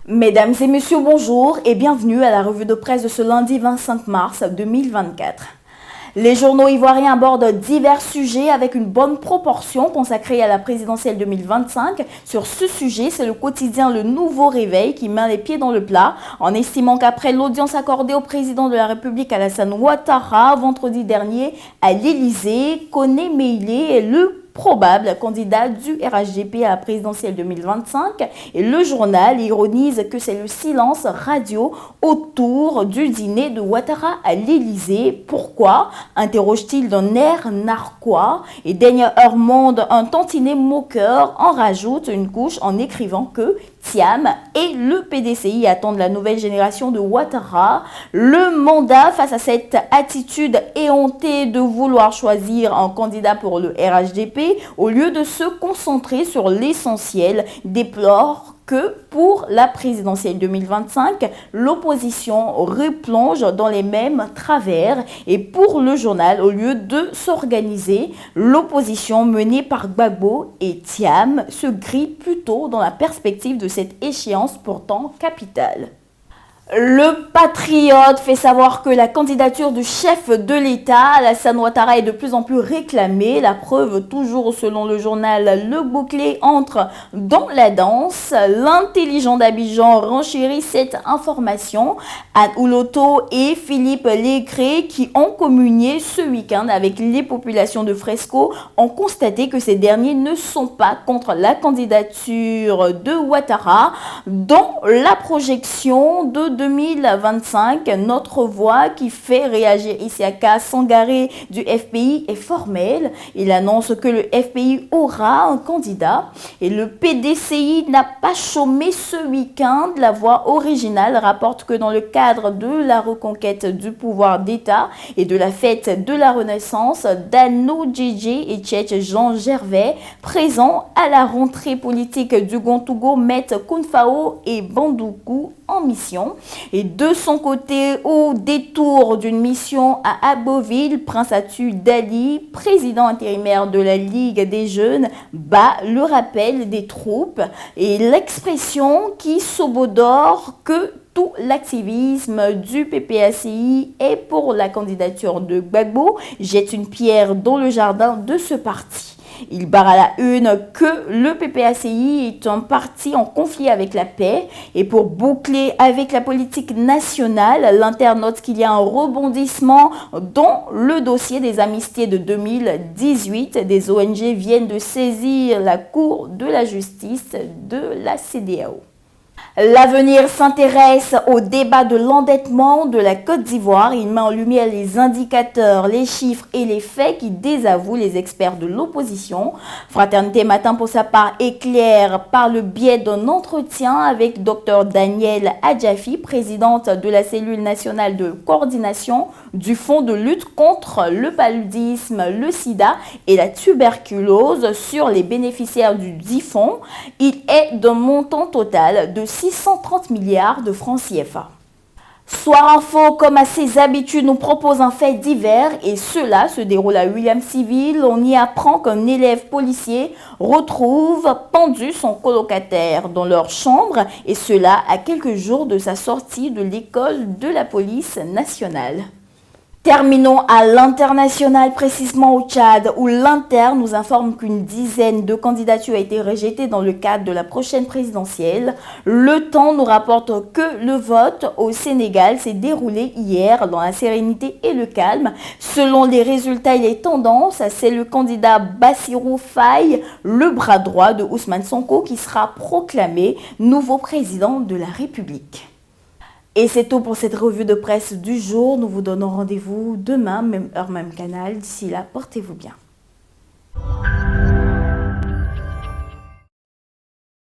Mesdames et messieurs, bonjour et bienvenue à la revue de presse de ce lundi 25 mars 2024. Les journaux ivoiriens abordent divers sujets avec une bonne proportion consacrée à la présidentielle 2025. Sur ce sujet, c'est le quotidien Le Nouveau Réveil qui met les pieds dans le plat en estimant qu'après l'audience accordée au président de la République Alassane Ouattara vendredi dernier à l'Élysée, Koné Meïlé est le probable candidat du RHDP à la présidentielle 2025 et le journal ironise que c'est le silence radio autour du dîner de Ouattara à l'Élysée. Pourquoi? Interroge-t-il d'un air narquois et Daniel Heurmond, un tantinet moqueur, en rajoute une couche en écrivant que Thiam et le PDCI attendent la nouvelle génération de Ouattara. Le mandat face à cette attitude éhontée de vouloir choisir un candidat pour le RHDP au lieu de se concentrer sur l'essentiel, déplore que pour la présidentielle 2025, l'opposition replonge dans les mêmes travers et pour le journal, au lieu de s'organiser, l'opposition menée par Gbagbo et Thiam se grille plutôt dans la perspective de cette échéance pourtant capitale. Le Patriote fait savoir que la candidature du chef de l'État, Alassane Ouattara, est de plus en plus réclamée. La preuve, toujours selon le journal Le Bouclé, entre dans la danse. L'intelligent d'Abidjan renchérit cette information. Anne Ouloto et Philippe Lécré, qui ont communié ce week-end avec les populations de Fresco, ont constaté que ces derniers ne sont pas contre la candidature de Ouattara. Dans la projection de 2025, notre voix qui fait réagir Isiaka Sangaré du FPI est formelle. Il annonce que le FPI aura un candidat et le PDCI n'a pas chômé ce week-end. La voix originale rapporte que dans le cadre de la reconquête du pouvoir d'État et de la fête de la Renaissance, Dano Djidji et Tchetch Jean Gervais, présents à la rentrée politique du Gontougo, mettent Kounfao et Bandoukou en mission. Et de son côté, au détour d'une mission à Aboville, Prince Atu Dali, président intérimaire de la Ligue des Jeunes, bat le rappel des troupes et l'expression qui s'aubodore que tout l'activisme du PPACI est pour la candidature de Gbagbo, jette une pierre dans le jardin de ce parti. Il barre à la une que le PPACI est un parti en conflit avec la paix. Et pour boucler avec la politique nationale, l'internaute qu'il y a un rebondissement dans le dossier des amnisties de 2018. Des ONG viennent de saisir la Cour de la justice de la CEDEAO. L'avenir s'intéresse au débat de l'endettement de la Côte d'Ivoire. Il met en lumière les indicateurs, les chiffres et les faits qui désavouent les experts de l'opposition. Fraternité Matin, pour sa part, éclaire par le biais d'un entretien avec Dr Daniel Adjafi, présidente de la cellule nationale de coordination du Fonds de lutte contre le paludisme, le sida et la tuberculose sur les bénéficiaires du dit fonds. Il est d'un montant total de 630 milliards de francs CFA. Soir Info, comme à ses habitudes, nous propose un fait divers et cela se déroule à Williams-Civil. On y apprend qu'un élève policier retrouve pendu son colocataire dans leur chambre et cela à quelques jours de sa sortie de l'école de la police nationale. Terminons à l'international, précisément au Tchad, où l'Inter nous informe qu'une dizaine de candidatures a été rejetée dans le cadre de la prochaine présidentielle. Le Temps nous rapporte que le vote au Sénégal s'est déroulé hier dans la sérénité et le calme. Selon les résultats et les tendances, c'est le candidat Bassirou Faye, le bras droit de Ousmane Sonko, qui sera proclamé nouveau président de la République. Et c'est tout pour cette revue de presse du jour. Nous vous donnons rendez-vous demain, même heure, même canal. D'ici là, portez-vous bien.